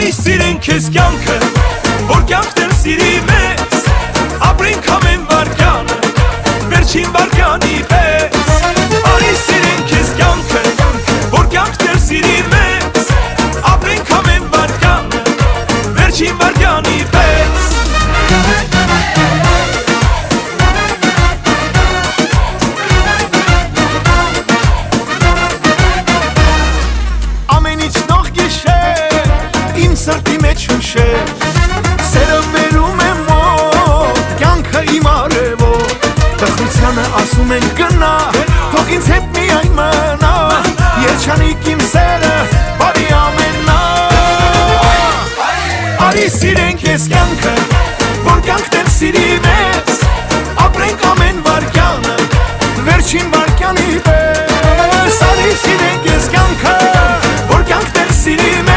Արի սիրենք քեզ կյանքը, որ կյանքն էլ սիրի մեզ, ապրենք ամեն վարկյանը, վերջին վարկյանի պես։ Արի սիրենք քեզ կյանքը, որ կյանքն էլ սիրի մեզ, ապրենք ամեն վարկյանը, վերջին վարկյանի պես։ Սրտի մեջ հուշեր, սերը վերում է մոտ, կյանքը իմ արևոտ, տխրությանը ասում են գնա, թող ինձ հետ միայն մնա, երջանիկ իմ սերը, բարի ամենա։ Արի սիրենք ես կյանքը, որ կյանքն էլ սիրի մեզ, ապրենք ամեն վարկյանը, վերջին վարկյանի պես։ Արի սիրենք ես կյանքը, որ կյանքն էլ սիրի մեզ,